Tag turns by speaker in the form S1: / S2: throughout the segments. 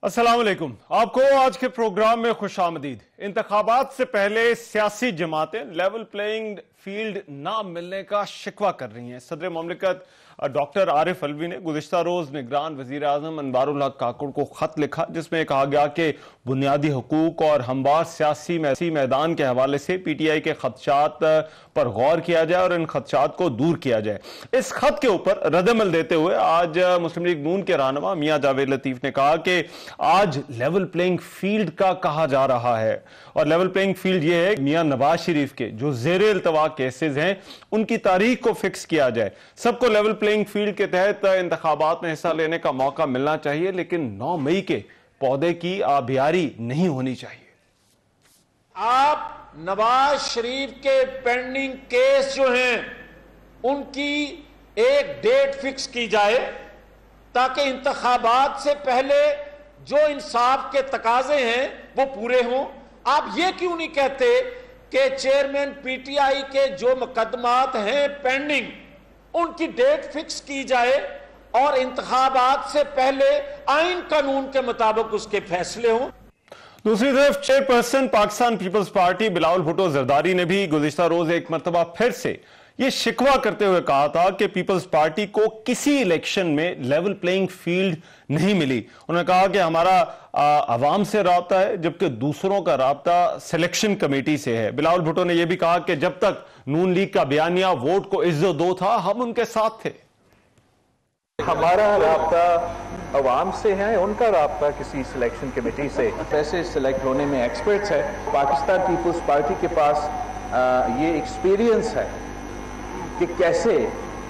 S1: अस्सलाम वालेकुम। आपको आज के प्रोग्राम में खुशामदीद। इंतखाबात से पहले सियासी जमातें लेवल प्लेइंग फील्ड ना मिलने का शिकवा कर रही हैं। सदर ममलिकत डॉक्टर आरिफ अलवी ने गुज़िश्ता रोज निगरान वज़ीर आज़म अनवारुल हक काकुड़ को खत लिखा, जिसमें कहा गया कि बुनियादी हुकूक और हमवार सियासी मैदान के हवाले से PTI के खदशात पर गौर किया जाए और इन खदशात को दूर किया जाए। इस खत के ऊपर रद्दमल देते हुए आज मुस्लिम लीग नून के रहनुमा मियां जावेद लतीफ ने कहा कि आज लेवल प्लेइंग फील्ड का कहा जा रहा है, और लेवल प्लेइंग फील्ड यह है मियां नवाज शरीफ के जो ज़ेरे इल्तवा केसेस हैं उनकी तारीख को फिक्स किया जाए। सबको लेवल प्लेइंग फील्ड के तहत इंतखाबात में हिस्सा लेने का मौका मिलना चाहिए, लेकिन 9 मई के पौधे की आबियारी नहीं होनी चाहिए।
S2: आप नवाज शरीफ के पेंडिंग केस जो हैं उनकी एक डेट फिक्स की जाए ताकि इंतखाबात से पहले जो इंसाफ के तकाजे हैं वो पूरे हों। आप ये क्यों नहीं कहते कि चेयरमैन PTI के जो मुकदमात हैं पेंडिंग उनकी डेट फिक्स की जाए और इंतखाबात से पहले आइन कानून के मुताबिक उसके फैसले हों।
S1: दूसरी तरफ chairperson Pakistan People's party Bilawal Bhutto Zardari ने भी गुज़िश्ता रोज एक मरतबा फिर से ये शिकवा करते हुए कहा था कि पीपल्स पार्टी को किसी इलेक्शन में लेवल प्लेइंग फील्ड नहीं मिली। उन्होंने कहा कि हमारा आवाम से राब्ता है, जबकि दूसरों का राब्ता सिलेक्शन कमेटी से है। बिलावल भुट्टो ने यह भी कहा कि जब तक नून लीग का बयानिया वोट को इज्जत दो था, हम उनके साथ थे।
S3: हमारा राब्ता अवाम से है, उनका राब्ता किसी सिलेक्शन कमेटी से। ऐसे सिलेक्ट होने में एक्सपर्ट्स है। पाकिस्तान पीपल्स पार्टी के पास ये एक्सपीरियंस है कि कैसे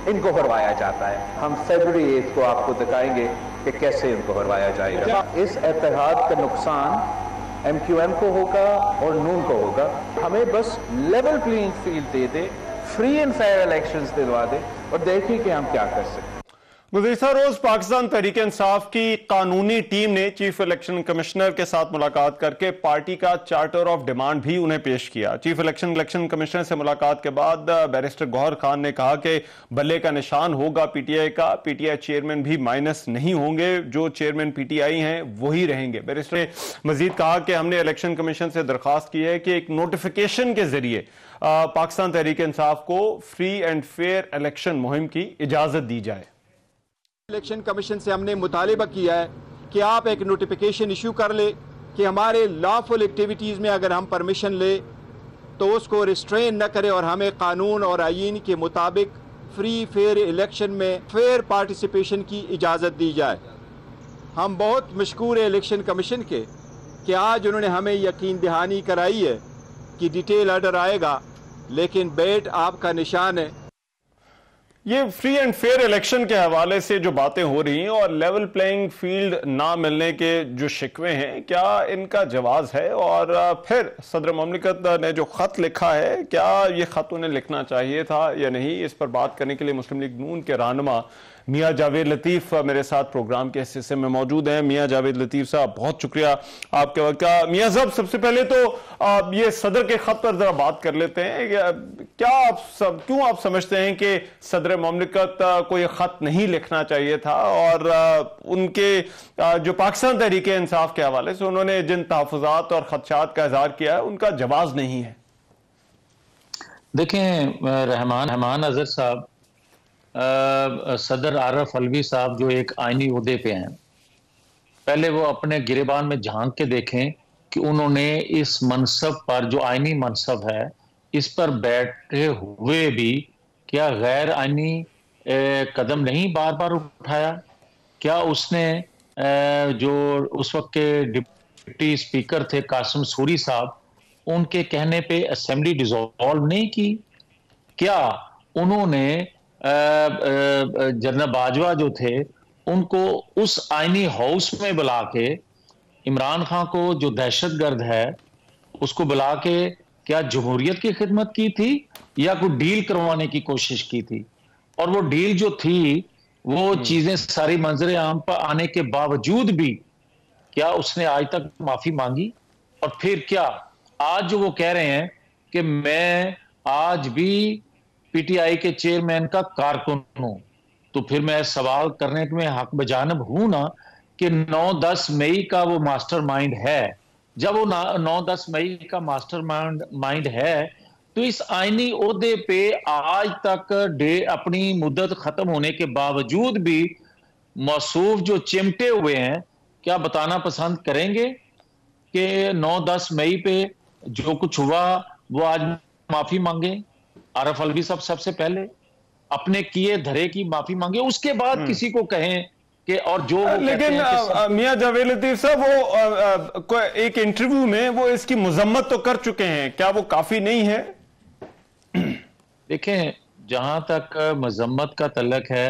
S3: इनको हरवाया जाता है। हम फरवरी 8 को आपको दिखाएंगे कि कैसे इनको हरवाया जाएगा। इस इत्तेहाद का नुकसान MQM को होगा और नून को होगा। हमें बस level playing field they they, free and fair elections दिलवा दे और देखिए कि हम क्या कर सकते हैं।
S1: गुज़िश्ता रोज पाकिस्तान तहरीक इंसाफ की कानूनी टीम ने चीफ इलेक्शन कमिश्नर के साथ मुलाकात करके पार्टी का चार्टर ऑफ डिमांड भी उन्हें पेश किया। चीफ इलेक्शन कमिश्नर से मुलाकात के बाद बैरिस्टर गौहर खान ने कहा कि बल्ले का निशान होगा PTI का। PTI चेयरमैन भी माइनस नहीं होंगे, जो चेयरमैन PTI हैं वही रहेंगे। बैरिस्टर ने मजीद कहा कि हमने इलेक्शन कमीशन से दरखास्त की है कि एक नोटिफिकेशन के जरिए पाकिस्तान तहरीक इंसाफ को फ्री एंड फेयर इलेक्शन मुहिम की इजाजत दी जाए।
S4: इलेक्शन कमीशन से हमने मुतालिबा किया है कि आप एक नोटिफिकेशन इशू कर ले कि हमारे लॉफुल एक्टिविटीज़ में अगर हम परमिशन ले तो उसको रिस्ट्रेन न करें और हमें कानून और आईन के मुताबिक फ्री फेयर इलेक्शन में फेयर पार्टिसिपेशन की इजाज़त दी जाए। हम बहुत मशकूर है इलेक्शन कमीशन के कि आज उन्होंने हमें यकीन दहानी कराई है कि डिटेल ऑर्डर आएगा, लेकिन बेट आपका निशान है।
S1: ये फ्री एंड फेयर इलेक्शन के हवाले से जो बातें हो रही हैं और लेवल प्लेइंग फील्ड ना मिलने के जो शिकवे हैं, क्या इनका जवाज है? और फिर सदर ममलिकत ने जो खत लिखा है, क्या ये खत उन्हें लिखना चाहिए था या नहीं? इस पर बात करने के लिए मुस्लिम लीग नून के रहनुमा मियां जावेद लतीफ मेरे साथ प्रोग्राम के इस हिस्से में मौजूद हैं। मियां जावेद लतीफ साहब, बहुत शुक्रिया आपके वक्त का। मियां साहब, सबसे पहले तो ये सदर के खत पर जरा बात कर लेते हैं। क्यों आप समझते हैं कि सदर ममलिकत को ये खत नहीं लिखना चाहिए था, और उनके जो पाकिस्तान तहरीक इंसाफ के हवाले से उन्होंने जिन तहफ़्फ़ुज़ात और खदशात का इज़हार किया है उनका जवाब नहीं है?
S5: देखें, रहमान अजहर साहब, सदर आरिफ अलवी साहब जो एक आईनी ओहदे पे हैं, पहले वो अपने गिरेबान में झांक के देखें कि उन्होंने इस मनसब पर, जो आईनी मनसब है, इस पर बैठे हुए भी क्या गैर आईनी कदम नहीं बार बार उठाया? क्या उसने जो उस वक्त के डिप्टी स्पीकर थे कासिम सूरी साहब, उनके कहने पे असेंबली डिसॉल्व नहीं की? क्या उन्होंने जनरल बाजवा जो थे उनको उस आईनी हाउस में बुला के इमरान खान को जो दहशतगर्द है उसको बुला के क्या जमहूरियत की खिदमत की थी या कोई डील करवाने की कोशिश की थी? और वो डील जो थी वो चीजें सारी मंजर आम पर आने के बावजूद भी क्या उसने आज तक माफी मांगी? और फिर क्या आज जो वो कह रहे हैं कि मैं आज भी PTI के चेयरमैन का कारकुन हूं, तो फिर मैं सवाल करने में हक बजानब हूं ना कि 9-10 मई का वो मास्टरमाइंड है। जब वो 9-10 मई का मास्टरमाइंड है तो इस आईनी ओहदे पे आज तक अपनी मुद्दत खत्म होने के बावजूद भी मौसूफ जो चिमटे हुए हैं, क्या बताना पसंद करेंगे कि 9-10 मई पे जो कुछ हुआ वो आज माफी मांगे? आरिफ अलवी साहब सबसे पहले अपने किए धरे की माफी मांगे, उसके बाद किसी को कहें कि और जो
S1: लेकिन मियां जावेद लतीफ साहब वो एक इंटरव्यू में वो इसकी मजम्मत तो कर चुके हैं, क्या वो काफी नहीं है?
S5: देखें, जहां तक मजम्मत का तल्लक है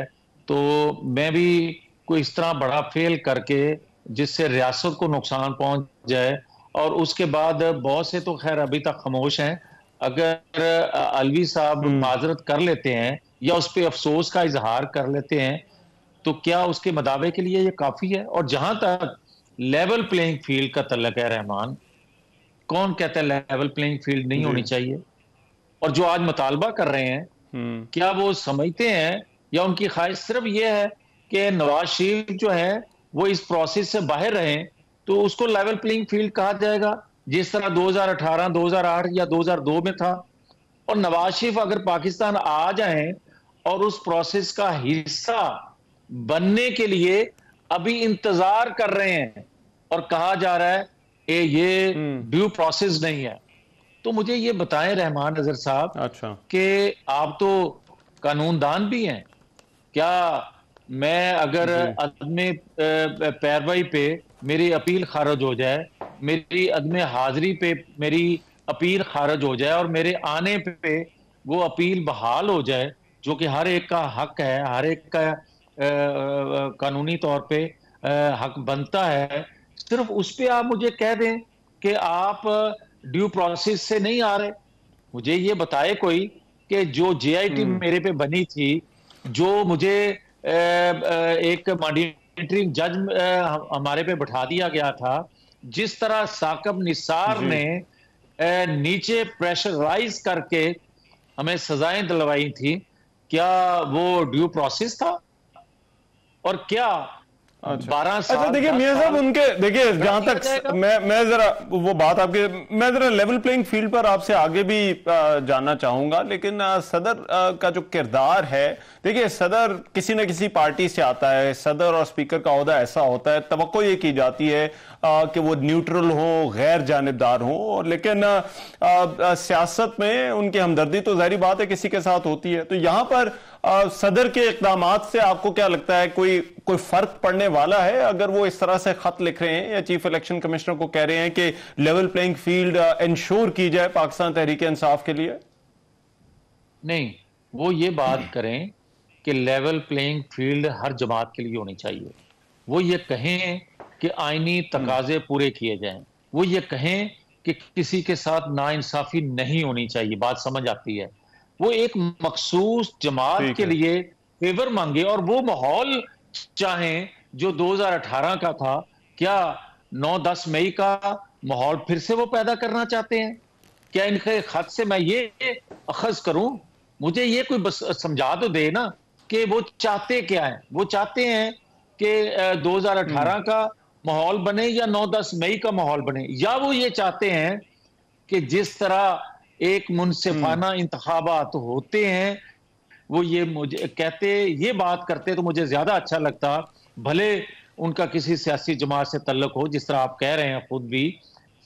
S5: तो मैं भी कोई इस तरह बड़ा फेल करके जिससे रियासत को नुकसान पहुंच जाए, और उसके बाद बहुत से तो खैर अभी तक खामोश हैं, अगर अलवी साहब माजरत कर लेते हैं या उस पर अफसोस का इजहार कर लेते हैं तो क्या उसके मदावे के लिए ये काफी है? और जहां तक लेवल प्लेइंग फील्ड का तल्लक है रहमान, कौन कहता है लेवल प्लेइंग फील्ड नहीं होनी चाहिए? और जो आज मुतालबा कर रहे हैं, क्या वो समझते हैं या उनकी ख्वाहिश सिर्फ ये है कि नवाज शरीफ जो है वो इस प्रोसेस से बाहर रहें तो उसको लेवल प्लेइंग फील्ड कहा जाएगा, जिस तरह 2018, 2008 या 2002 में था? और नवाज शरीफ अगर पाकिस्तान आ जाएं और उस प्रोसेस का हिस्सा बनने के लिए अभी इंतजार कर रहे हैं और कहा जा रहा है ये ड्यू प्रोसेस नहीं है, तो मुझे ये बताएं रहमान नजर साहब,
S1: अच्छा, कि
S5: आप तो कानूनदान भी हैं, क्या मैं अगर अदम पैरवाई पे मेरी अपील खारिज हो जाए, मेरी अदम हाजिरी पे मेरी अपील खारिज हो जाए और मेरे आने पे वो अपील बहाल हो जाए, जो कि हर एक का हक है, हर एक का कानूनी तौर पे हक बनता है, सिर्फ उस पे आप मुझे कह दें कि आप ड्यू प्रोसेस से नहीं आ रहे? मुझे ये बताए कोई कि जो जेआईटी मेरे पे बनी थी, जो मुझे एक मॉनिटरिंग जज हमारे पे बैठा दिया गया था, जिस तरह साकिब निसार ने नीचे प्रेशराइज करके हमें सजाएं दिलवाई थी, क्या वो ड्यू प्रोसेस था? और क्या 12 साल?
S1: अच्छा, देखिए मियां साहब, उनके देखिए जहां तक मैं जरा वो बात आपके, मैं जरा लेवल प्लेइंग फील्ड पर आपसे आगे भी जानना चाहूंगा, लेकिन सदर का जो किरदार है, देखिए सदर किसी न किसी पार्टी से आता है, सदर और स्पीकर का ओहदा ऐसा होता है, तवक्को ये की जाती है कि वो न्यूट्रल हो, गैर जानिबदार हो, लेकिन सियासत में उनकी हमदर्दी तो जाहिर बात है किसी के साथ होती है। तो यहां पर सदर के इक़दामात से आपको क्या लगता है, कोई फर्क पड़ने वाला है अगर वो इस तरह से खत लिख रहे हैं या चीफ इलेक्शन कमिश्नर को कह रहे हैं कि लेवल प्लेइंग फील्ड इंश्योर की जाए पाकिस्तान तहरीक इंसाफ के लिए?
S5: नहीं, वो ये बात करें कि लेवल प्लेइंग फील्ड हर जमात के लिए होनी चाहिए, वो ये कहें कि आईनी तकाजे पूरे किए जाएं, वो ये कहें कि किसी के साथ नाइंसाफी नहीं होनी चाहिए, बात समझ आती है, वो एक मखसूस जमात के लिए फेवर मांगे और वो माहौल चाहें जो 2018 का था। क्या 9-10 मई का माहौल फिर से वो पैदा करना चाहते हैं? क्या इनके खत से मैं ये अखज करूं? मुझे ये कोई बस समझा तो दे ना कि वो चाहते क्या है। वो चाहते हैं कि 2018 का माहौल बने या 9-10 मई का माहौल बने, या वो ये चाहते हैं कि जिस तरह एक मुनसिफाना इंतखाबात होते हैं, वो ये मुझे कहते, ये बात करते तो मुझे ज्यादा अच्छा लगता, भले उनका किसी सियासी जमात से तल्लुक हो, जिस तरह आप कह रहे हैं खुद भी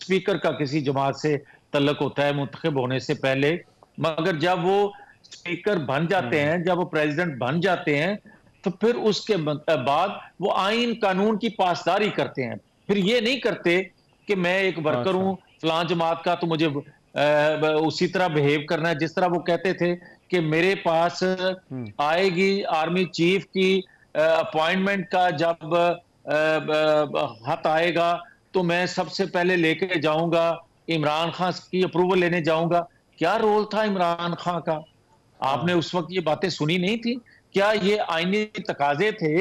S5: स्पीकर का किसी जमात से तल्लुक होता है मुंतखब होने से पहले, मगर जब वो स्पीकर बन जाते हैं, जब वो प्रेसिडेंट बन जाते हैं, तो फिर उसके बाद वो आइन कानून की पासदारी करते हैं। फिर ये नहीं करते कि मैं एक वर्कर हूं फलां जमात का तो मुझे उसी तरह बिहेव करना है, जिस तरह वो कहते थे कि मेरे पास आएगी आर्मी चीफ की अपॉइंटमेंट का जब खत आएगा तो मैं सबसे पहले लेके जाऊंगा, इमरान खान की अप्रूवल लेने जाऊंगा। क्या रोल था इमरान खान का? आपने उस वक्त ये बातें सुनी नहीं थी? क्या ये आईनी तकाजे थे,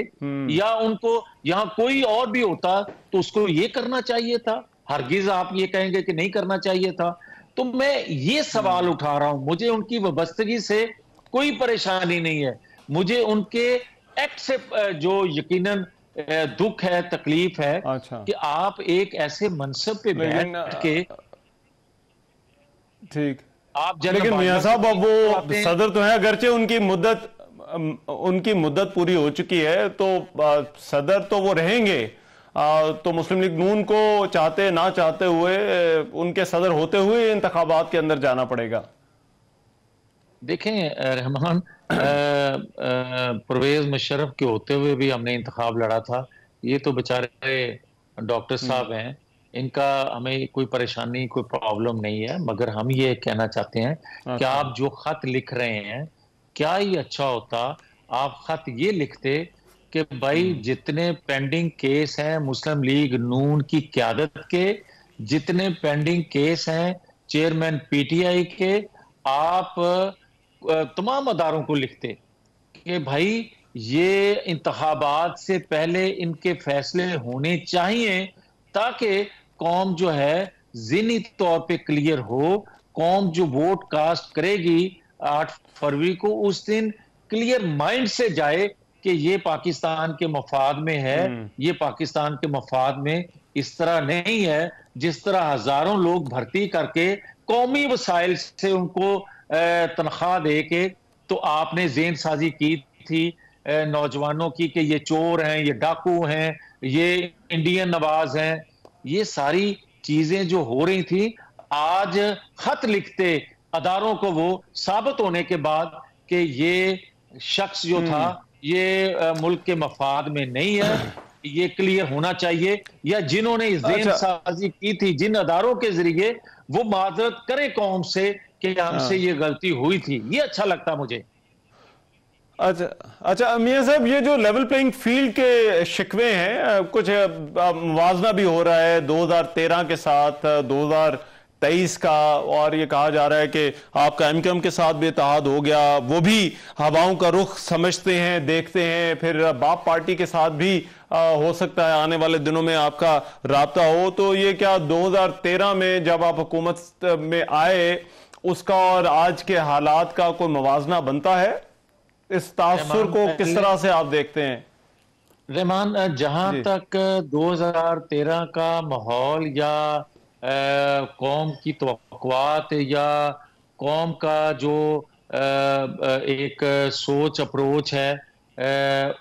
S5: या उनको यहां कोई और भी होता तो उसको ये करना चाहिए था? हरगिज आप ये कहेंगे कि नहीं करना चाहिए था। तो मैं ये सवाल उठा रहा हूं, मुझे उनकी वाबस्तगी से कोई परेशानी नहीं है, मुझे उनके एक्ट से जो यकीनन दुख है, तकलीफ है।
S1: अच्छा।
S5: कि आप एक ऐसे मनसब पे बैठ के
S1: ठीक,
S5: आप
S1: लेकिन मियां साहब अब वो सदर तो है, अगरचे उनकी मुद्दत पूरी हो चुकी है, तो सदर तो वो रहेंगे। तो मुस्लिम लीग नून को चाहते ना चाहते हुए उनके सदर होते हुए इंतखाबात के अंदर जाना पड़ेगा।
S5: देखें रहमान, परवेज मुशर्रफ के होते हुए भी हमने इंतखाब लड़ा था। ये तो बेचारे डॉक्टर साहब हैं, इनका हमें कोई परेशानी, कोई प्रॉब्लम नहीं है। मगर हम ये कहना चाहते हैं कि आप जो खत लिख रहे हैं, क्या ही अच्छा होता आप खत ये लिखते कि भाई जितने पेंडिंग केस हैं मुस्लिम लीग नून की क़यादत के, जितने पेंडिंग केस हैं चेयरमैन पीटीआई के, आप तमाम अदारों को लिखते कि भाई ये इंतखाबात से पहले इनके फैसले होने चाहिए, ताकि कौम जो है ज़हनी तौर पे क्लियर हो। कौम जो वोट कास्ट करेगी 8 फरवरी को, उस दिन क्लियर माइंड से जाए कि ये पाकिस्तान के मफाद में है, ये पाकिस्तान के मफाद में इस तरह नहीं है जिस तरह हजारों लोग भर्ती करके कौमी वसाइल से उनको तनख्वाह दे के, तो आपने ज़हन साजी की थी नौजवानों की कि ये चोर हैं, ये डाकू हैं, ये इंडियन नवाज हैं। ये सारी चीजें जो हो रही थी, आज खत लिखते अदारों को वो साबित होने के बाद कि ये शख्स जो था ये मुल्क के मफाद में नहीं है, ये क्लियर होना चाहिए। या जिन्होंने ज़हन साजी की थी जिन अदारों के जरिए, वो माजरत करें कौम से कि हमसे ये गलती हुई थी। ये अच्छा लगता मुझे।
S1: अच्छा मियां साहब, ये जो लेवल प्लेइंग फील्ड के शिकवे हैं, कुछ मुवाजना भी हो रहा है 2013 के साथ 2023 का, और ये कहा जा रहा है कि आपका एमक्यूएम के साथ भी इत्तेहाद हो गया, वो भी हवाओं का रुख समझते हैं, देखते हैं। फिर बाप पार्टी के साथ भी हो सकता है आने वाले दिनों में आपका राब्ता हो। तो ये क्या 2013 में जब आप हुकूमत में आए, उसका और आज के हालात का कोई मुवाजना बनता है? इस तासुर को किस तरह से आप देखते हैं?
S5: रहमान, जहां तक 2013 का माहौल या कौम की तवक्कुआत या कौम का जो एक सोच अप्रोच है,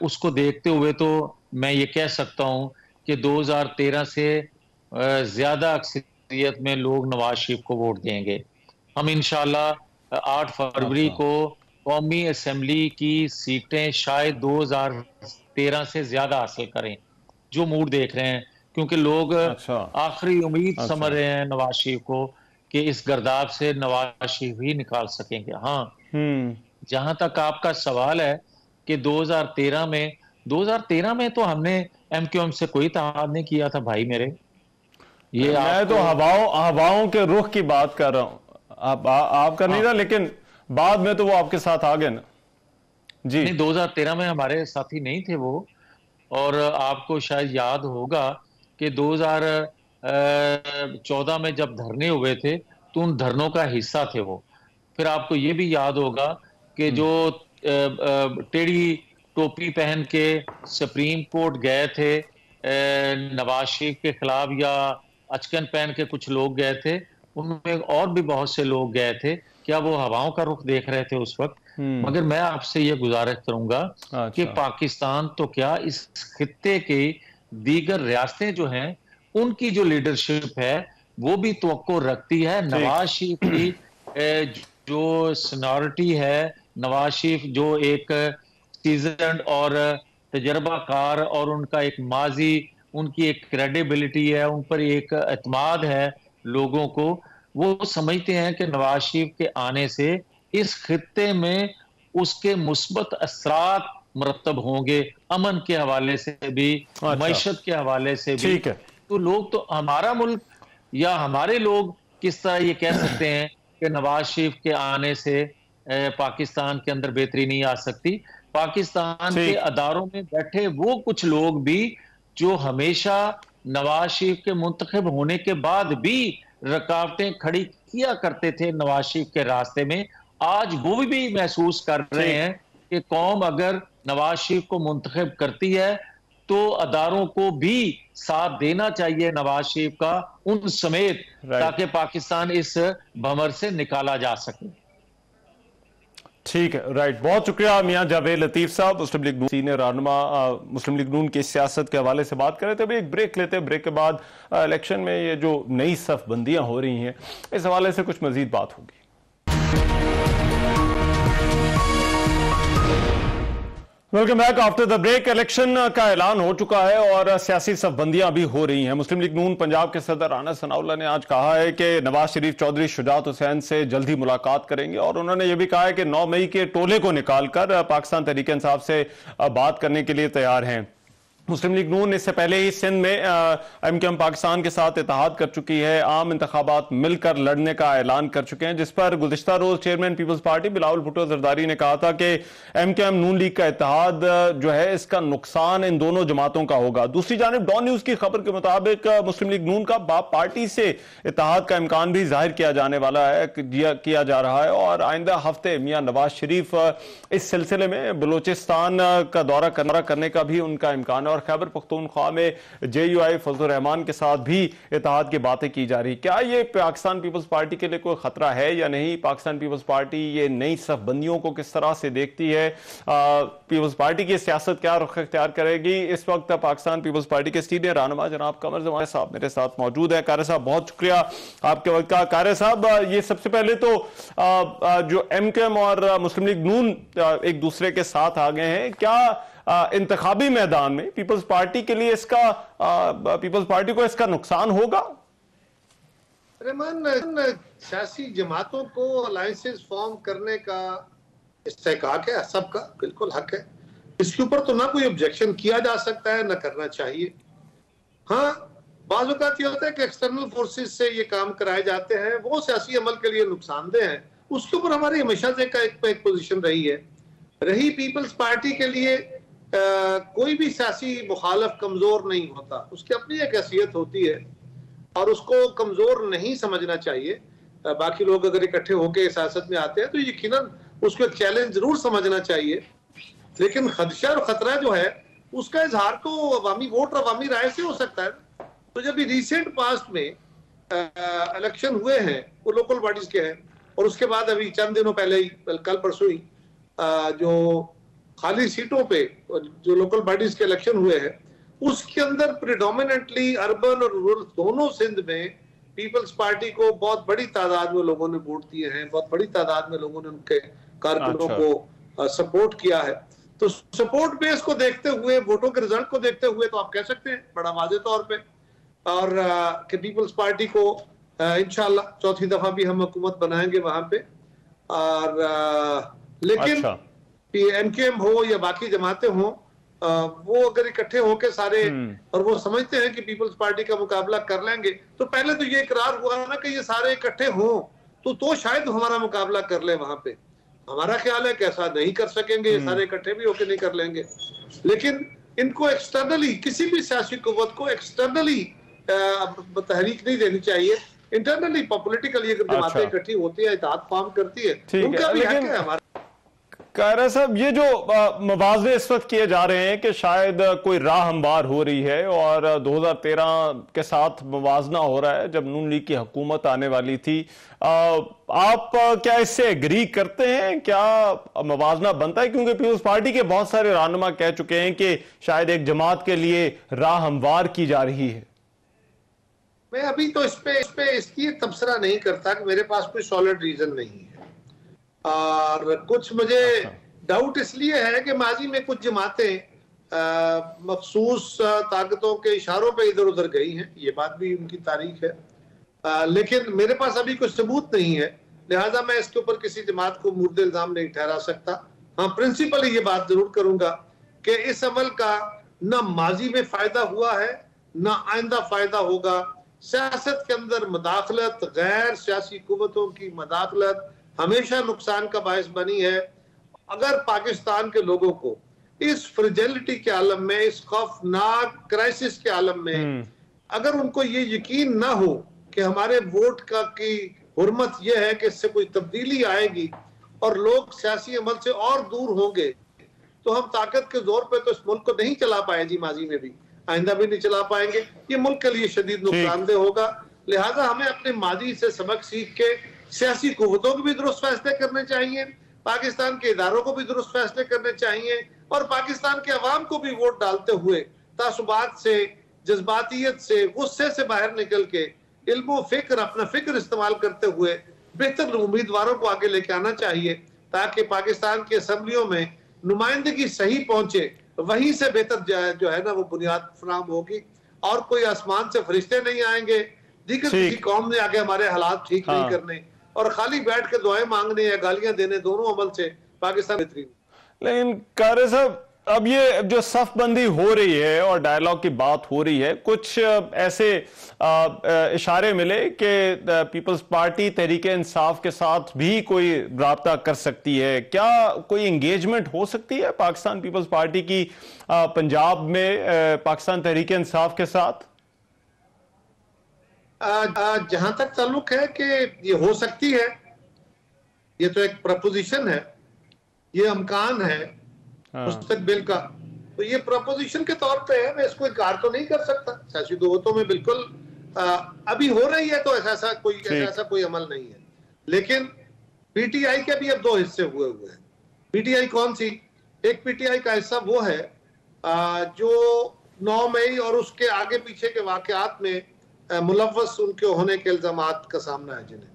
S5: उसको देखते हुए तो मैं ये कह सकता हूं कि 2013 से ज्यादा अक्सरियत में लोग नवाज शरीफ को वोट देंगे। हम इंशाल्लाह 8 फरवरी को कौमी असेंबली की सीटें शायद 2013 से ज्यादा हासिल करें, जो मूड देख रहे हैं, क्योंकि लोग आखिरी उम्मीद समझ रहे हैं नवाज शरीफ को कि इस गर्दाब से नवाज शरीफ ही निकाल सकेंगे। हाँ, जहां तक आपका सवाल है कि 2013 में तो हमने एमक्यूएम से कोई इत्तेहाद नहीं किया था भाई मेरे। ये
S1: मैं तो हवाओं के रुख की बात कर रहा हूं, आपका नहीं था, लेकिन बाद में तो वो आपके साथ आ गए ना जी।
S5: नहीं, 2013 में हमारे साथी नहीं थे वो। और आपको शायद याद होगा कि 2014 में जब धरने हुए थे तो उन धरनों का हिस्सा थे वो। फिर आपको ये भी याद होगा कि जो टेढ़ी टोपी पहन के सुप्रीम कोर्ट गए थे नवाज शरीफ के खिलाफ, या अचकन पहन के कुछ लोग गए थे, उनमें और भी बहुत से लोग गए थे। क्या वो हवाओं का रुख देख रहे थे उस वक्त? मगर मैं आपसे ये गुजारिश करूंगा कि पाकिस्तान तो क्या, इस खित्ते के दीगर रियासतें जो हैं उनकी जो लीडरशिप है वो भी तवक्को रखती है। नवाज शरीफ की जो सीनियरिटी है, नवाज शरीफ जो एक सीजन्ड और तजर्बाकार, और उनका एक माजी, उनकी एक क्रेडिबिलिटी है, उन पर एक एतमाद है लोगों को। वो समझते हैं कि नवाज शरीफ के आने से इस खित्ते में उसके मुस्बत असरात मरतब होंगे, अमन के हवाले से भी, मईशत के हवाले से भी। तो लोग तो, हमारा मुल्क या हमारे लोग किस तरह ये कह सकते हैं कि नवाज शरीफ के आने से पाकिस्तान के अंदर बेहतरी नहीं आ सकती? पाकिस्तान के अदारों में बैठे वो कुछ लोग भी जो हमेशा नवाज शरीफ के मुंतखब होने के बाद भी रुकावटें खड़ी किया करते थे नवाज शरीफ के रास्ते में, आज वो भी महसूस कर रहे हैं कि कौम अगर नवाज शरीफ को मुंतखब करती है तो अदारों को भी साथ देना चाहिए नवाज शरीफ का उन समेत, ताकि पाकिस्तान इस भंवर से निकाला जा सके।
S1: ठीक है, राइट, बहुत शुक्रिया मियां जावेद लतीफ साहब, मुस्लिम लीग सीनियर रहनुमा मुस्लिम लीग नून की सियासत के हवाले से बात कर रहे थे। अभी एक ब्रेक लेते हैं, ब्रेक के बाद इलेक्शन में ये जो नई सफबंदियां हो रही हैं इस हवाले से कुछ मजीद बात होगी। Welcome back after the break. Election का ऐलान हो चुका है और सियासी सफबंदियां भी हो रही हैं। मुस्लिम लीग नून पंजाब के सदर राना सनाउल्लाह ने आज कहा है कि नवाज शरीफ चौधरी शुजात हुसैन से जल्द ही मुलाकात करेंगे और उन्होंने यह भी कहा है कि 9 मई के टोले को निकालकर पाकिस्तान तहरीक इंसाफ से बात करने के लिए तैयार हैं। मुस्लिम लीग नून इससे पहले ही सिंध में एमकेएम पाकिस्तान के साथ इत्तेहाद कर चुकी है, आम इंतखाबात मिलकर लड़ने का ऐलान कर चुके हैं, जिस पर गुज़िश्ता रोज chairman peoples party Bilawal Bhutto Zardari ने कहा था कि एमकेएम नून लीग का इत्तेहाद जो है इसका नुकसान इन दोनों जमातों का होगा। दूसरी जानिब डॉन न्यूज की खबर के मुताबिक मुस्लिम लीग नून का बाप पार्टी से इत्तेहाद का इम्कान भी जाहिर किया जाने वाला है, किया जा रहा है और आइंदा हफ्ते मियां नवाज शरीफ इस सिलसिले में बलोचिस्तान का दौरा करने का भी उनका इम्कान है और खैबर पख्तूनख्वा में JUI फजलुर रहमान के साथ भी इत्तेहाद की बातें की जा रही। क्या ये पाकिस्तान पीपल्स पार्टी के लिए कोई खतरा है या नहीं? पाकिस्तान पीपल्स पार्टी ये नई सफबंदियों को किस तरह से देखती है? पीपल्स पार्टी की सियासत क्या रुख इख्तियार करेगी? इस वक्त पाकिस्तान पीपल्स पार्टी के सीनियर रहनुमा जनाब कमर जमान साहब मेरे साथ मौजूद है। कारी साहब, बहुत शुक्रिया आपके वक्त का। कारी साहब, ये सबसे पहले तो जो एमकेएम और मुस्लिम लीग नून एक दूसरे के साथ आ गए हैं, क्या इंतखाबी मैदान में पीपल्स पार्टी के लिए पीपल्स पार्टी को इसका नुकसान होगा?
S6: रहमान, सियासी जमातों को अलायंसेस फॉर्म करने का इस्तेहकाक है, सबका बिल्कुल हक है। इसके ऊपर तो ना कोई ऑब्जेक्शन किया जा सकता है, ना करना चाहिए। हाँ, बाज़ औक़ात ये होता है कि एक्सटर्नल फोर्सेस से ये काम कराए जाते हैं, वो सियासी अमल के लिए नुकसानदेह है। उसके ऊपर हमारी हमेशा से एक पोजीशन रही है। रही पीपल्स पार्टी के लिए कोई भी सियासी मुखालफ कमजोर नहीं होता, उसकी अपनी एक हैसियत होती है और उसको कमजोर नहीं समझना चाहिए। बाकी लोग अगर इकट्ठे होकर सियासत में आते हैं तो यकीनन उसको एक चैलेंज जरूर समझना चाहिए, लेकिन खदशा और खतरा जो है उसका इजहार तो अवामी वोट और अवामी राय से हो सकता है। तो जब रिसेंट पास्ट में इलेक्शन हुए हैं वो लोकल बॉडीज के हैं और उसके बाद अभी चंद दिनों पहले ही, कल परसों ही जो खाली सीटों पे जो लोकल बॉडीज के इलेक्शन हुए हैं उसके अंदर प्रिडोमिनेंटली अर्बन और रूरल दोनों सिंध में पीपल्स पार्टी को बहुत बड़ी तादाद में लोगों ने वोट दिए हैं, बहुत बड़ी तादाद में लोगों ने उनके कारकुनों को सपोर्ट किया है। तो सपोर्ट बेस को देखते हुए, वोटों के रिजल्ट को देखते हुए तो आप कह सकते हैं बड़ा वाज़ेह तौर पे और कि पीपल्स पार्टी को इंशाल्लाह चौथी दफा भी हम हुकूमत बनाएंगे वहां पे। और लेकिन एमकेएम हो या बाकी जमातें हो, वो अगर इकट्ठे होके सारे और वो समझते हैं कि पीपल्स पार्टी का मुकाबला कर लेंगे, तो पहले तो ये इकरार हुआ ना कि ये सारे इकट्ठे हों तो शायद हमारा मुकाबला कर ले वहां पे। हमारा ख्याल है कि ऐसा नहीं कर सकेंगे, ये सारे इकट्ठे भी होके नहीं कर लेंगे। लेकिन इनको एक्सटर्नली, किसी भी सियासी कुव्वत को एक्सटर्नली तहरीक नहीं देनी चाहिए। इंटरनली पॉलिटिकली अगर जमातें इकट्ठी होती है, इत्तेहाद फॉर्म करती है, उनका भी हक है। हमारा
S1: कायरा साहब, ये जो मवाज़े इस वक्त किए जा रहे हैं कि शायद कोई राह हमवार हो रही है और 2013 के साथ मवाजना हो रहा है जब नून लीग की हुकूमत आने वाली थी, आप क्या इससे एग्री करते हैं? क्या मवाजना बनता है? क्योंकि पीपल्स पार्टी के बहुत सारे रहनुमा कह चुके हैं कि शायद एक जमात के लिए राह हमवार की जा रही है।
S6: मैं अभी तो इस पे इसकी तबसरा नहीं करता कि मेरे पास कोई सॉलिड रीजन नहीं है। और कुछ मुझे डाउट इसलिए है कि माजी में कुछ जमातें मखसूस ताकतों के इशारों पे इधर उधर गई हैं, ये बात भी उनकी तारीख है। लेकिन मेरे पास अभी कोई सबूत नहीं है, लिहाजा मैं इसके ऊपर किसी जमात को मुर्द इल्जाम नहीं ठहरा सकता। हाँ, प्रिंसिपली ये बात जरूर करूंगा कि इस अमल का न माजी में फायदा हुआ है न आइंदा फायदा होगा। सियासत के अंदर मदाखलत, गैर सियासी कुव्वतों की मदाखलत हमेशा नुकसान का बायस बनी है। अगर पाकिस्तान के लोगों को इस फ्रेजिलिटी के आलम में, इस खौफनाक क्राइसिस के आलम में अगर उनको ये यकीन ना हो कि हमारे वोट की हुर्मत यह है कि इससे कोई तब्दीली आएगी और लोग सियासी अमल से और दूर होंगे, तो हम ताकत के जोर पे तो इस मुल्क को नहीं चला पाए जी, माजी में भी, आइंदा भी नहीं चला पाएंगे। ये मुल्क के लिए शदीद नुकसानदेह होगा। लिहाजा हमें अपने माजी से सबक सीख के सियासी कुव्वतों को भी दुरुस्त फैसले करने चाहिए, पाकिस्तान के इदारों को भी दुरुस्त फैसले करने चाहिए, और पाकिस्तान के अवाम को भी वोट डालते हुए तासुबात से, जज्बातियत से, गुस्से से बाहर निकल के इल्म फिक्र, अपना फिक्र इस्तेमाल करते हुए बेहतर उम्मीदवारों को आगे लेके आना चाहिए, ताकि पाकिस्तान की असम्बलियों में नुमाइंदगी सही पहुंचे। वहीं से बेहतर जो है ना वो बुनियाद फराहम होगी, और कोई आसमान से फरिश्ते नहीं आएंगे दीगर किसी कौम ने आगे हमारे हालात ठीक नहीं करने, और खाली बैठ के दुआएं मांगने या गालियां देने, दोनों अमल से पाकिस्तान बेहतरीन।
S1: लेकिन कारी साहब, अब ये जो सफबंदी हो रही है और डायलॉग की बात हो रही है, कुछ ऐसे इशारे मिले कि पीपल्स पार्टी तहरीके इंसाफ के साथ भी कोई राब्ता कर सकती है। क्या कोई एंगेजमेंट हो सकती है पाकिस्तान पीपल्स पार्टी की पंजाब में पाकिस्तान तहरीके इंसाफ के साथ?
S6: जहां तक ताल्लुक है कि ये हो सकती है, ये तो एक प्रपोजिशन है, ये अमकान है मुस्तकबिल का, तो ये प्रपोजिशन के तौर पे है, मैं इसको इनकार तो नहीं कर सकता। सियासी कुव्वतों में बिल्कुल अभी हो रही है, तो ऐसा कोई अमल नहीं है। लेकिन पीटीआई के भी अब दो हिस्से हुए हैं। पीटीआई कौन सी? एक पीटीआई का हिस्सा वो है जो 9 मई और उसके आगे पीछे के वाकयात में मुलव्वस उनके होने के इल्जामात का सामना है, जिन्हें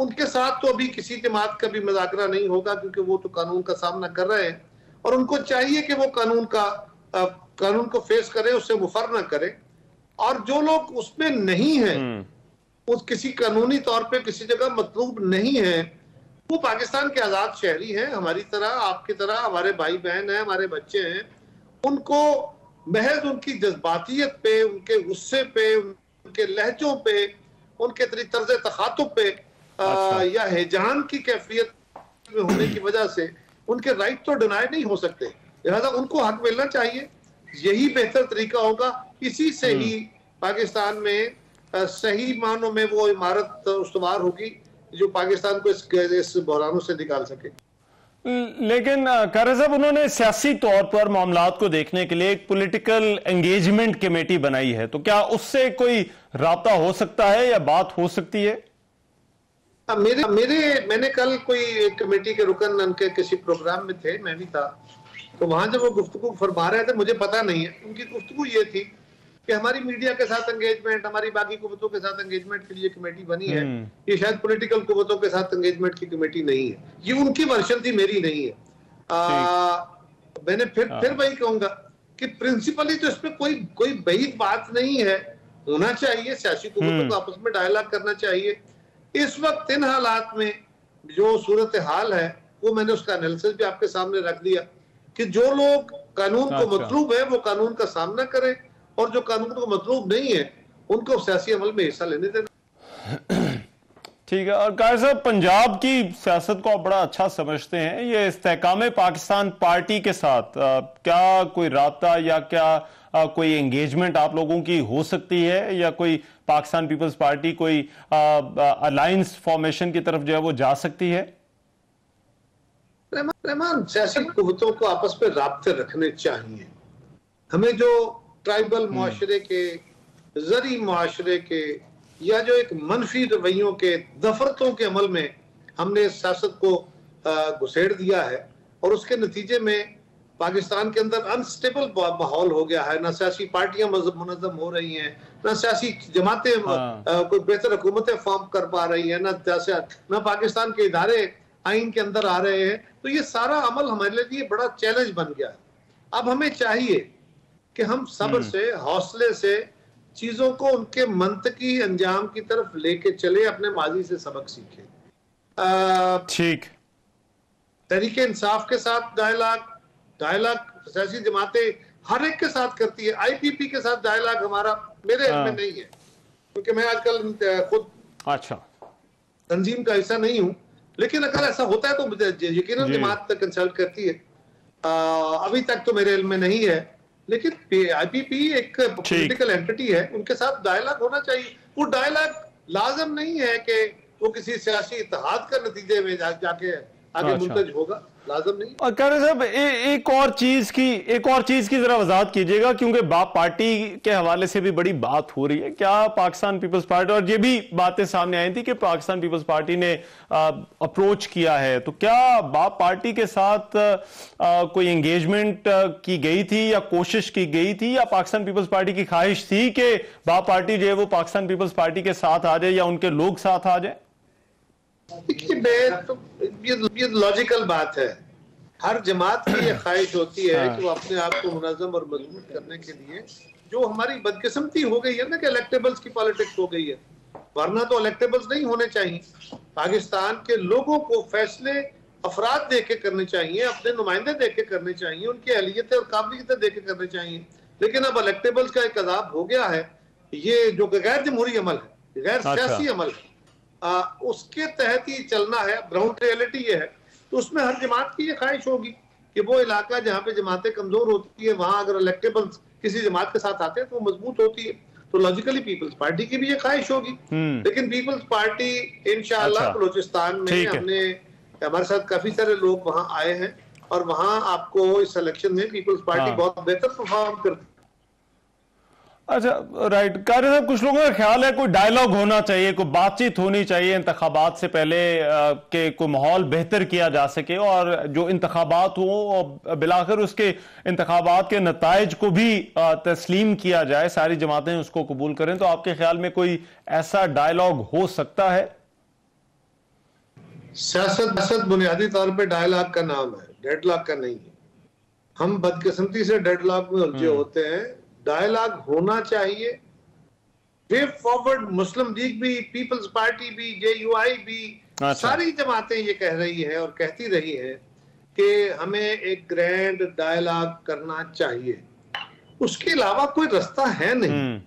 S6: उनके साथ तो अभी किसी जमात का भी मुज़ाकरा नहीं होगा, क्योंकि वो तो कानून का सामना कर रहे हैं, और उनको चाहिए कि वो कानून को फेस करें, उससे मुफर ना करें। और जो लोग उसमें नहीं है, उस किसी कानूनी तौर पे किसी जगह मतलूब नहीं है, वो पाकिस्तान के आजाद शहरी हैं, हमारी तरह, आपकी तरह, हमारे भाई बहन हैं, हमारे बच्चे हैं। उनको महज उनकी जज्बातियत पे, उनके गुस्से पे, उनके लहजों पे, उनके तर्ज तखातुब पे या हिजान की कैफियत में होने की वजह से उनके राइट तो डिनाई नहीं हो सकते। लिहाजा उनको हक मिलना चाहिए, यही बेहतर तरीका होगा। इसी से ही पाकिस्तान में सही मानों में वो इमारत उस्तवार होगी जो पाकिस्तान को इस बहरानों से निकाल सके।
S1: लेकिन कारी साहब, उन्होंने सियासी तौर पर मामलात को देखने के लिए एक पॉलिटिकल एंगेजमेंट कमेटी बनाई है, तो क्या उससे कोई राब्ता हो सकता है या बात हो सकती है?
S6: मैंने कल कोई एक कमेटी के रुकन उनके किसी प्रोग्राम में थे, मैं भी था, तो वहां जब वो गुफ्तगू फरमा रहे थे, मुझे पता नहीं है, उनकी गुफ्तगू ये थी कि हमारी मीडिया के साथ एंगेजमेंट, हमारी बाकी कुव्वतों के साथ एंगेजमेंट के लिए कमेटी बनी है, ये शायद पॉलिटिकल कुव्वतों के साथ एंगेजमेंट की कमेटी नहीं है। ये उनकी वर्शन थी, मेरी नहीं है। मैंने फिर वही कहूंगा कि प्रिंसिपली तो इसमें कोई बईद बात नहीं है, होना चाहिए, सियासी कुव्वतों को आपस में डायलॉग करना चाहिए। इस वक्त इन हालात में जो सूरत हाल है, वो मैंने उसका एनालिसिस भी आपके सामने रख दिया कि जो लोग कानून को मतलूब है वो कानून का सामना करें, और जो कानून को मतलूब नहीं है उनको सियासी अमल में हिस्सा लेने देना।
S1: ठीक है। और कारी साहब, पंजाब की सियासत को आप बड़ा अच्छा समझते हैं, ये इस्तेहकाम पाकिस्तान पार्टी के साथ क्या कोई राब्ता या क्या कोई एंगेजमेंट आप लोगों की हो सकती है, या कोई पाकिस्तान पीपल्स पार्टी कोई अलायंस फॉर्मेशन की तरफ जो है वो जा सकती है?
S6: रहमान, सियासी कुव्वतों को आपस में राब्ते रखने चाहिए। हमें जो ट्राइबल मुआशरे के, जरी मुआशरे के, या जो एक मनफी रवैयों के, नफरतों के अमल में हमने सियासत को घुसेड़ दिया है, और उसके नतीजे में पाकिस्तान के अंदर अनस्टेबल माहौल हो गया है। ना सियासी पार्टियां मुनज़्ज़म हो रही हैं, ना सियासी जमातें कोई बेहतर हुकूमतें फॉर्म कर पा रही हैं, ना पाकिस्तान के इदारे आइन के अंदर आ रहे हैं। तो ये सारा अमल हमारे लिए बड़ा चैलेंज बन गया है। अब हमें चाहिए कि हम सब्र से, हौसले से चीजों को उनके मंतकी अंजाम की तरफ लेके चले, अपने माजी से सबक सीखे।
S1: ठीक,
S6: तहरीके इंसाफ के साथ डायलॉग सियासी जमातें हर एक के साथ करती है। आईपीपी के साथ डायलॉग हमारा मेरे इल्म में नहीं है, क्योंकि मैं आजकल खुद तंजीम का हिस्सा नहीं हूं, लेकिन अगर ऐसा होता है तो यकीनन जमात तक कंसल्ट करती है। अभी तक तो मेरे इल्म में नहीं है, लेकिन आईपीपी एक पॉलिटिकल एंटिटी है, उनके साथ डायलॉग होना चाहिए। वो डायलॉग लाजम नहीं है कि वो किसी सियासी इत्तेहाद का नतीजे में जाके आगे मुंतज होगा, लाजम नहीं।
S1: और कह रहे साहब एक और चीज की जरा वजाहत कीजिएगा, क्योंकि बाप पार्टी के हवाले से भी बड़ी बात हो रही है। क्या पाकिस्तान पीपल्स पार्टी, और ये भी बातें सामने आई थी कि पाकिस्तान पीपल्स पार्टी ने अप्रोच किया है, तो क्या बाप पार्टी के साथ कोई एंगेजमेंट की गई थी या कोशिश की गई थी, या पाकिस्तान पीपल्स पार्टी की ख्वाहिश थी कि बाप पार्टी जो है वो पाकिस्तान पीपल्स पार्टी के साथ आ जाए या उनके लोग साथ आ जाए?
S6: ये लॉजिकल बात है। हर जमात की ये ख्वाहिश होती है कि वो अपने आप को मुनज़्ज़म और मजबूत करने के लिए, जो हमारी बदकिस्मती हो गई है ना कि इलेक्टेबल्स की पॉलिटिक्स हो गई है, वरना तो इलेक्टेबल्स नहीं होने चाहिए। पाकिस्तान के लोगों को फैसले अफराद दे के करने चाहिए, अपने नुमाइंदे दे के करने चाहिए, उनकी अहलियतें और काबिलियतें दे के करने चाहिए। लेकिन अब इलेक्टेबल्स का एक अदाब हो गया है, ये जो गैर जमहूरी अमल है, गैर सियासी अमल है, उसके तहत ही चलना है। ग्राउंड रियलिटी ये है, तो उसमें हर जमात की ये ख्वाहिश होगी कि वो इलाका जहाँ पे जमातें कमजोर होती है, वहां अगर इलेक्टेबल्स किसी जमात के साथ आते हैं तो वो मजबूत होती है। तो लॉजिकली पीपल्स पार्टी की भी ये ख्वाहिश होगी। लेकिन पीपल्स पार्टी इंशाअल्लाह बलूचिस्तान में हमारे साथ काफी सारे लोग वहां आए हैं, और वहां आपको इस इलेक्शन में पीपल्स पार्टी बहुत बेहतर परफॉर्म करती।
S1: अच्छा, राइट। कारी साहब, कुछ लोगों का ख्याल है कोई डायलॉग होना चाहिए, कोई बातचीत होनी चाहिए इंतखाबात से पहले के कोई माहौल बेहतर किया जा सके, और जो इंतखाबात हो बिलाखिर उसके इंतखाबात के नताइज को भी तस्लीम किया जाए, सारी जमातें उसको कबूल करें। तो आपके ख्याल में कोई ऐसा डायलॉग हो सकता है?
S6: सियासत बुनियादी तौर पे डायलॉग का नाम है, डेडलॉक का नहीं है। हम बदकिस्मती से डेडलॉक में उलझे होते हैं। डायलॉग होना चाहिए। वे फॉरवर्ड मुस्लिम लीग भी, पीपल्स पार्टी भी, JUI भी, सारी जमातें ये कह रही है और कहती रही है कि हमें एक ग्रैंड डायलॉग करना चाहिए। उसके अलावा कोई रास्ता है नहीं।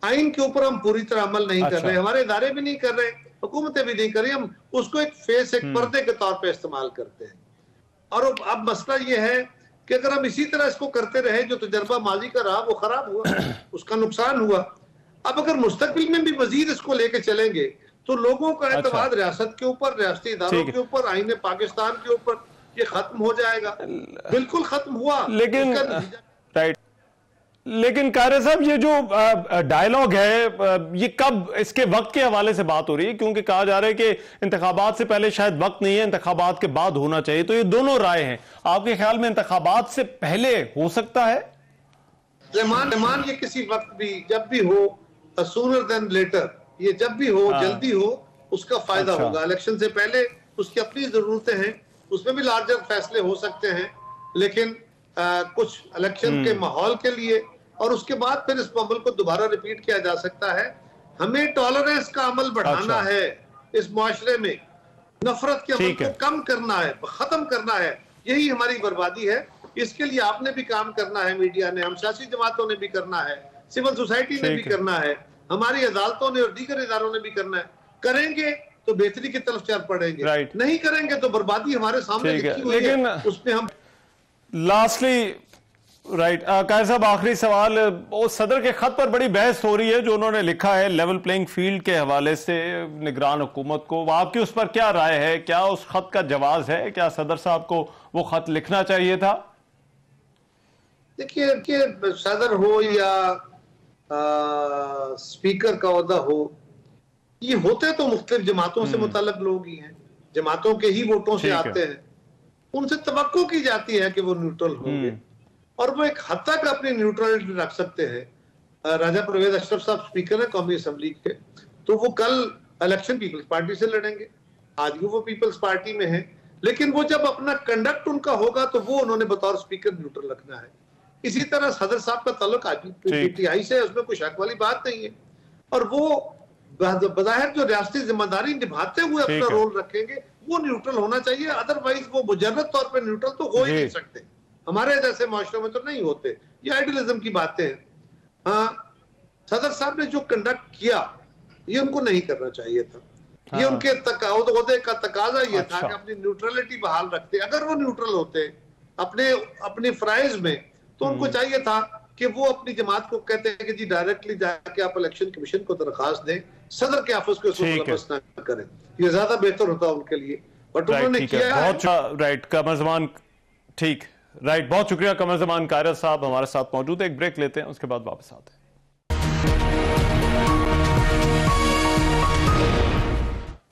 S6: आइन के ऊपर हम पूरी तरह अमल नहीं कर रहे, हमारे इदारे भी नहीं कर रहे, हुकूमतें भी नहीं कर रही। हम उसको एक फेस, एक पर्दे के तौर पे इस्तेमाल करते हैं। और अब मसला ये है कि अगर हम इसी तरह इसको करते रहे, जो तजर्बा माजी का रहा वो खराब हुआ, उसका नुकसान हुआ। अब अगर मुस्तकबिल में भी मजीद इसको लेके चलेंगे तो लोगों का एतमाद रियासत के ऊपर, रियासती इदारों के ऊपर, आईने पाकिस्तान के ऊपर ये खत्म हो जाएगा। बिल्कुल खत्म हुआ।
S1: लेकिन कारी साहब, ये जो डायलॉग है, ये कब, इसके वक्त के हवाले से बात हो रही है, क्योंकि कहा जा रहा है कि इंतखाबात से पहले शायद वक्त नहीं है, इंतखाबात के बाद होना चाहिए। तो ये दोनों राय हैं। आपके ख्याल में इंतखाबात से पहले हो सकता है?
S6: रहमान, ये किसी वक्त भी, जब भी हो, सूनर देन लेटर, ये जब भी हो, जल्दी हो, उसका फायदा होगा। इलेक्शन से पहले उसकी अपनी जरूरतें हैं, उसमें भी लार्जर फैसले हो सकते हैं, लेकिन कुछ इलेक्शन के माहौल के लिए और उसके बाद फिर इस अमल को दोबारा रिपीट किया जा सकता है। हमें टॉलरेंस का अमल बढ़ाना है, इस मुआशरे में नफरत के अमल को कम करना है, खत्म करना है। यही हमारी बर्बादी है। इसके लिए आपने भी काम करना है, मीडिया ने, हम सियासी जमातों ने भी करना है, सिविल सोसाइटी ने भी करना है, हमारी अदालतों ने और दीगर इदारों ने भी करना है। करेंगे तो बेहतरी की तरफ चल पड़ेंगे, नहीं करेंगे तो बर्बादी हमारे सामने लिखी हुई है, उसमें हम।
S1: लास्टली, राइट, कारी साहब, आखिरी सवाल। सदर के खत पर बड़ी बहस हो रही है जो उन्होंने लिखा है लेवल प्लेइंग फील्ड के हवाले से निगरान हुकूमत को। आपकी उस पर क्या राय है? क्या उस खत का जवाज है? क्या सदर साहब को वो खत लिखना चाहिए था?
S6: देखिए, सदर हो या स्पीकर का ओहदा हो, ये होते तो मुख्तलिफ जमातों से मुतल्लक लोग ही हैं, जमातों के ही वोटों से आते हैं। उनसे तवक्को की जाती है कि वो न्यूट्रल होंगे, और वो एक हद तक अपनी न्यूट्रलिटी रख सकते हैं। राजा परवेज अशरफ साहब स्पीकर है कौमी असम्बली के, तो वो कल इलेक्शन पीपल्स पार्टी से लड़ेंगे, आज भी वो पीपल्स पार्टी में है, लेकिन वो जब अपना कंडक्ट उनका होगा तो वो उन्होंने बतौर स्पीकर न्यूट्रल रखना है। इसी तरह सदर साहब का ताल्लुक आज PTI से है, उसमें कोई शक वाली बात नहीं है, और वो बज़ाहिर जो रियासती जिम्मेदारी निभाते हुए अपना रोल रखेंगे, वो न्यूट्रल होना चाहिए। अदरवाइज वो मुजर्रद तौर पर न्यूट्रल तो हो ही नहीं सकते। हमारे जैसे माशरों में तो नहीं होते। ये आइडियलिज्म की बातें हैं। हाँ, सदर साहब ने जो कंडक्ट किया ये उनको नहीं करना चाहिए था। ये उनके ओहदे का तकाजा ये था कि अपनी न्यूट्रलिटी बहाल रखते। अगर वो न्यूट्रल होते अपने फ्राइज में, तो उनको चाहिए था कि वो अपनी जमात को कहते हैं कि जी डायरेक्टली जाके आप इलेक्शन कमीशन को दरखास्त दें, सदर के ऑफिस को वापस ना करें। ये ज्यादा बेहतर होता उनके लिए, बट उन्होंने किया है।
S1: बहुत राइट कमर ज़मान, ठीक राइट, बहुत शुक्रिया कमर ज़मान कायरत साहब हमारे साथ मौजूद है। एक ब्रेक लेते हैं, उसके बाद वापस आते हैं।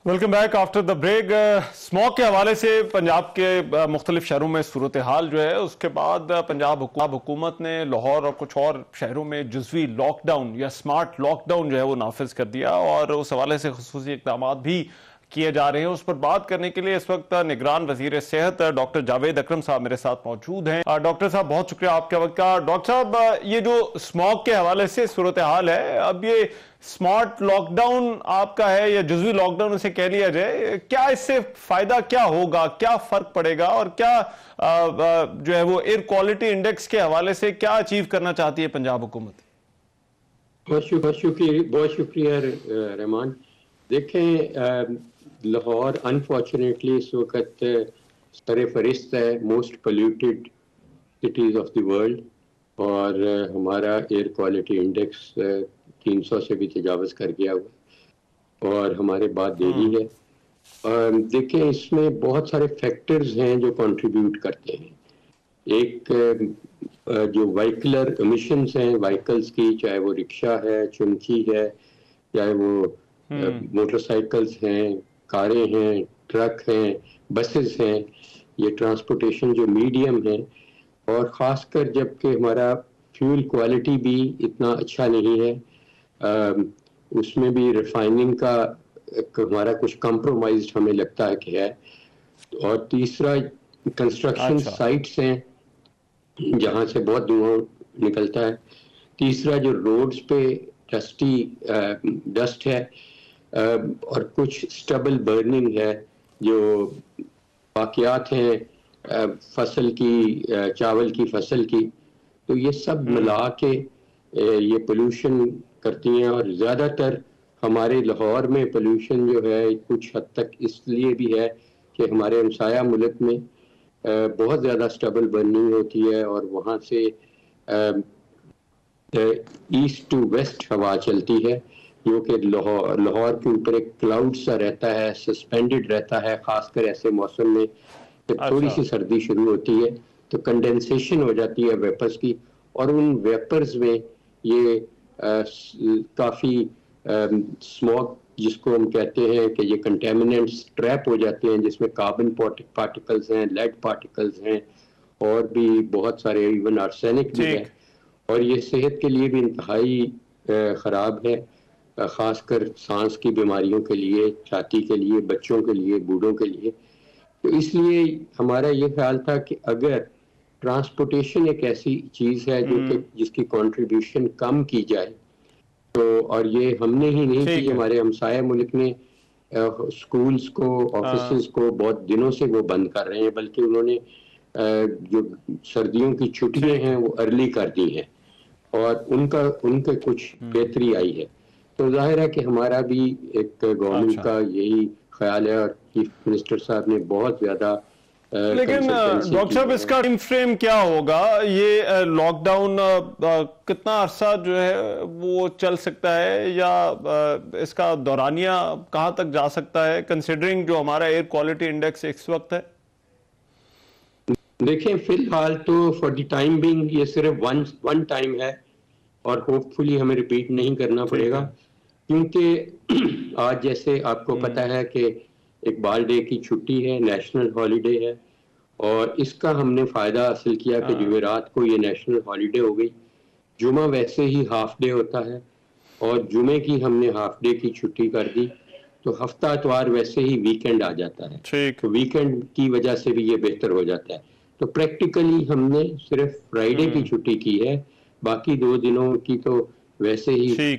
S1: Welcome back after the break. Smog के हवाले से पंजाब के मुख्तलिफ शहरों में सूरत हाल जो है, उसके बाद पंजाब हुकूमत ने लाहौर और कुछ और शहरों में जुज़वी लॉकडाउन या स्मार्ट लॉकडाउन जो है वो नाफिज कर दिया, और उस हवाले से खुसूसी इक़दाम भी किए जा रहे हैं। उस पर बात करने के लिए इस वक्त निगरान वज़ीर सेहत डॉक्टर जावेद अकरम साहब मेरे साथ मौजूद हैं। डॉक्टर साहब बहुत शुक्रिया आपके वक्त का। डॉक्टर साहब, ये जो स्मॉग के हवाले से सूरत हाल है, अब ये स्मार्ट लॉकडाउन आपका है या जुज़वी लॉकडाउन उसे कह लिया जाए, क्या इससे फायदा क्या होगा, क्या फर्क पड़ेगा, और क्या जो है वो एयर क्वालिटी इंडेक्स के हवाले से क्या अचीव करना चाहती है पंजाब हुकूमत?
S7: बहुत शुक्रिया रहमान। देखें, लाहौर अनफॉर्चुनेटली इस वक्त सरे फरिस्त है most polluted cities of the world, और हमारा एयर क्वालिटी इंडेक्स 300 से भी तजावज़ कर गया हुआ, और हमारे बाद देरी है। देखें, इसमें बहुत सारे फैक्टर्स हैं जो कंट्रीब्यूट करते हैं। एक जो व्हीकलर एमिशंस हैं व्हीकल्स की, चाहे वो रिक्शा है, चुमकी है, चाहे वो मोटरसाइकिल्स हैं, कारें हैं, ट्रक हैं, बसेस हैं, ये ट्रांसपोर्टेशन जो मीडियम है, और ख़ासकर जबकि हमारा फ्यूल क्वालिटी भी इतना अच्छा नहीं है, उसमें भी रिफाइनिंग का हमारा कुछ कंप्रोमाइज हमें लगता है कि है। और तीसरा कंस्ट्रक्शन साइट्स हैं जहाँ से बहुत धुआं निकलता है। तीसरा जो रोड्स पे डस्ट है, और कुछ स्टबल बर्निंग है, जो वाक़यात हैं फसल की, चावल की फसल की। तो ये सब मिला के ये पोल्यूशन करती हैं, और ज़्यादातर हमारे लाहौर में पोल्यूशन जो है कुछ हद तक इसलिए भी है कि हमारे हमसाया मुल्क में बहुत ज़्यादा स्टबल बर्निंग होती है, और वहाँ से ईस्ट टू वेस्ट हवा चलती है, जो कि लाहौर के ऊपर एक क्लाउड सा रहता है, सस्पेंडेड रहता है, खासकर ऐसे मौसम में जब थोड़ी सी सर्दी शुरू होती है तो कंडेंसेशन हो जाती है वेपर्स की, और उन वेपर्स में ये काफ़ी स्मॉग जिसको हम कहते हैं कि ये कंटेमिनेंट्स ट्रैप हो जाते हैं, जिसमें कार्बन पार्टिकल्स हैं, लेड पार्टिकल्स हैं, और भी बहुत सारे, इवन आर्सेनिक भी है, और ये सेहत के लिए भी इंतहाई ख़राब है, ख़ासकर सांस की बीमारियों के लिए, छाती के लिए, बच्चों के लिए, बूढ़ों के लिए। तो इसलिए हमारा ये ख्याल था कि अगर ट्रांसपोर्टेशन एक ऐसी चीज़ है जो कि जिसकी कंट्रीब्यूशन कम की जाए, तो और ये हमने ही नहीं की, हमारे हमसाया मुल्क ने स्कूल्स को, ऑफिसेस को बहुत दिनों से वो बंद कर रहे हैं, बल्कि उन्होंने जो सर्दियों की छुट्टियां हैं वो अर्ली कर दी हैं, और उनके कुछ बेहतरी आई है। तो जाहिर है कि हमारा भी एक गवर्नमेंट का यही ख्याल है, और चीफ मिनिस्टर साहब ने बहुत ज़्यादा।
S1: लेकिन डॉक्टर साहब, इसका टाइम फ्रेम क्या होगा? ये लॉकडाउन कितना अरसा जो है वो चल सकता है, या इसका दौरानिया कहाँ तक जा सकता है, कंसिडरिंग जो हमारा एयर क्वालिटी इंडेक्स इस वक्त है?
S7: देखिए, फिलहाल तो फॉर द टाइम बिंग ये सिर्फ वन टाइम है, और होपफुली हमें रिपीट नहीं करना पड़ेगा, क्योंकि आज जैसे आपको पता है कि इकबाल डे की छुट्टी है, नेशनल हॉलीडे है, और इसका हमने फ़ायदा हासिल किया कि जुमेरात को ये नेशनल हॉलीडे हो गई। जुमा वैसे ही हाफ डे होता है, और जुमे की हमने हाफ डे की छुट्टी कर दी, तो हफ्ता इतवार वैसे ही वीकेंड आ जाता है, तो वीकेंड की वजह से भी ये बेहतर हो जाता है। तो प्रैक्टिकली हमने सिर्फ फ्राइडे की छुट्टी की है, बाकी 2 दिनों की तो वैसे ही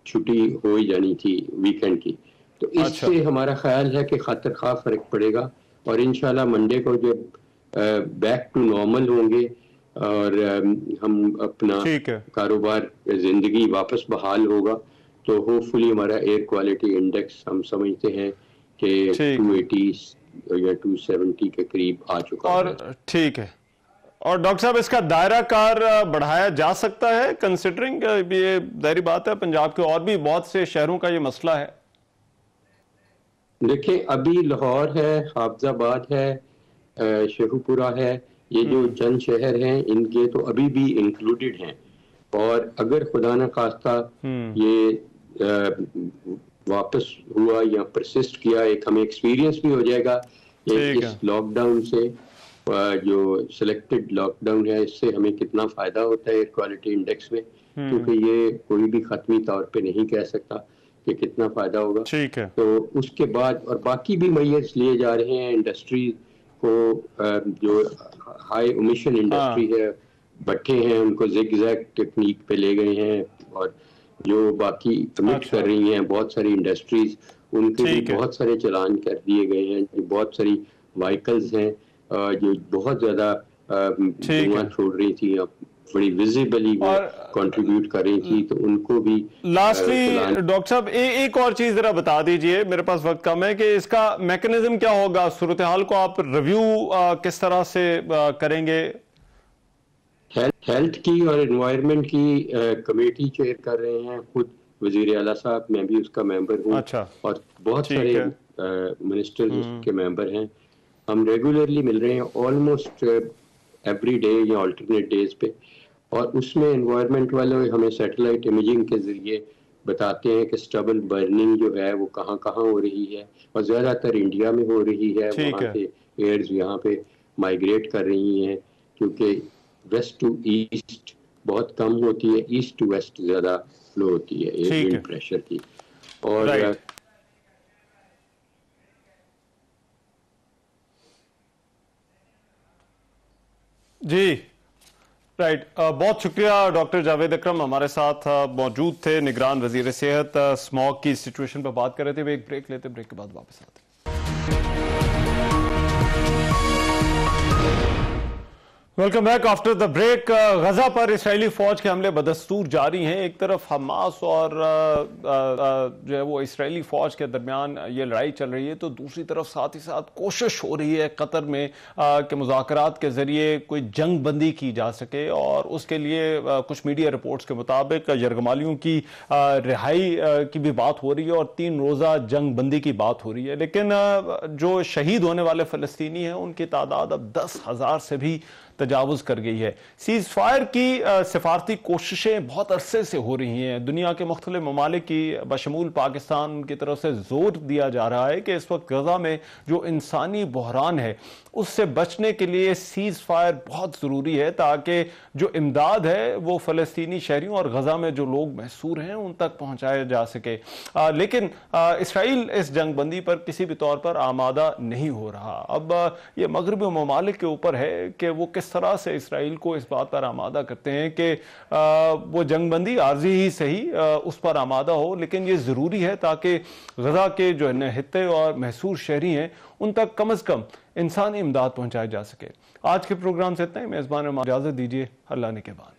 S7: छुट्टी हो ही जानी थी वीकेंड की। तो इससे हमारा ख्याल है कि खातिर खा फर्क पड़ेगा, और इंशाल्लाह मंडे को जब बैक टू नॉर्मल होंगे और हम अपना कारोबार, जिंदगी वापस बहाल होगा, तो होपफुली हमारा एयर क्वालिटी इंडेक्स हम समझते हैं कि 280 या 270 के करीब आ चुका है।
S1: और ठीक है, और डॉक्टर साहब, इसका दायरा कार बढ़ाया जा सकता है, कंसिडरिंग ये दायरी बात है, पंजाब के और भी बहुत से शहरों का ये मसला है।
S7: देखिए, अभी लाहौर है, हाफजाबाद है, शेखुपुरा है, ये जो चंद शहर हैं इनके तो अभी भी इंक्लूडेड हैं। और अगर खुदा न खास्ता ये वापस हुआ या परसिस्ट किया, एक हमें एक्सपीरियंस भी हो जाएगा इस लॉकडाउन से, जो सिलेक्टेड लॉकडाउन है, इससे हमें कितना फायदा होता है एयर क्वालिटी इंडेक्स में, क्योंकि ये कोई भी खत्मी तौर पे नहीं कह सकता कि कितना फायदा होगा।
S1: ठीक है। तो
S7: उसके बाद और बाकी भी मेजर्स लिए जा रहे हैं इंडस्ट्री को, जो हाई एमिशन इंडस्ट्री है, भट्टे हैं, उनको ज़िग-ज़ैग टेक्निक पे ले गए हैं, और जो बाकी कमिट कर रही हैं बहुत सारी इंडस्ट्रीज, उनके भी बहुत सारे चालान कर दिए गए हैं। जो बहुत सारी व्हीकल्स हैं जो बहुत ज्यादा धुआं छोड़ रही थी, बड़ी विजिबली कंट्रीब्यूट कर रही थी, तो उनको भी
S1: लास्टली डॉक्टर साहब एक और चीज जरा बता दीजिए, मेरे पास वक्त कम है, कि इसका मैकेनिज्म क्या होगा, सूरत हाल को आप रिव्यू किस तरह से करेंगे?
S7: हेल्थ की और एनवायरनमेंट की कमेटी चेयर कर रहे हैं खुद वजीर आला साहब, मैं भी उसका मेंबर हूँ।
S1: अच्छा।
S7: और बहुत सारे मिनिस्टर्स उसके मेंबर हैं। हम रेगुलरली मिल रहे हैं, ऑलमोस्ट एवरी डे या अल्टरनेट डेज पे, और उसमें एनवायरनमेंट वाले हमें सैटेलाइट इमेजिंग के जरिए बताते हैं कि स्टबल बर्निंग जो है वो कहाँ कहाँ हो रही है, और ज़्यादातर इंडिया में हो रही है। वहाँ से एयर्स यहाँ पे माइग्रेट कर रही हैं, क्योंकि वेस्ट टू ईस्ट बहुत कम होती है, ईस्ट टू वेस्ट ज़्यादा फ्लो होती है एयर प्रेशर की। और
S1: जी राइट, बहुत शुक्रिया डॉक्टर जावेद अकरम हमारे साथ मौजूद थे, निगरान वजीर सेहत। स्मॉग की सिचुएशन पर बात कर रहे थे। वे एक ब्रेक लेते, ब्रेक के बाद वापस आते। Welcome back after the break. Gaza पर इसराइली फौज के हमले बदस्तूर जारी हैं। एक तरफ हमास और जो है वो इसराइली फौज के दरमियान ये लड़ाई चल रही है, तो दूसरी तरफ साथ ही साथ कोशिश हो रही है कतर में कि मुज़ाकरात के जरिए कोई जंग बंदी की जा सके, और उसके लिए कुछ मीडिया रिपोर्ट्स के मुताबिक यरगमालियों की रिहाई की भी बात हो रही है और 3 रोज़ा जंग बंदी की बात हो रही है। लेकिन जो शहीद होने वाले फ़लस्तीनी हैं उनकी तादाद अब 10,000 से भी तजावुज कर गई है। सीज फायर की सिफारती कोशिशें बहुत अरसे से हो रही हैं। दुनिया के मुख्तलिफ ममालिक की बशमूल पाकिस्तान की तरफ से जोर दिया जा रहा है कि इस वक्त गजा में जो इंसानी बहरान है उससे बचने के लिए सीज फायर बहुत ज़रूरी है, ताकि जो इमदाद है वो फ़लस्तीनी शहरियों और गजा में जो लोग महसूर हैं उन तक पहुँचाया जा सके। लेकिन इसराइल इस जंग बंदी पर किसी भी तौर पर आमादा नहीं हो रहा। अब ये मगरबी ममालिक के ऊपर है कि वो किस तरह से इसराइल को इस बात पर आमादा करते हैं कि वो जंग बंदी आर्जी ही सही उस पर आमादा हो, लेकिन ये ज़रूरी है ताकि गजा के जो हित्ते और महसूर शहरी हैं उन तक कम से कम इंसानी इमदाद पहुंचाई जा सके। आज के प्रोग्राम से इतना ही। मेज़बान इजाज़त दीजिए, अल्लाह ने के बाद।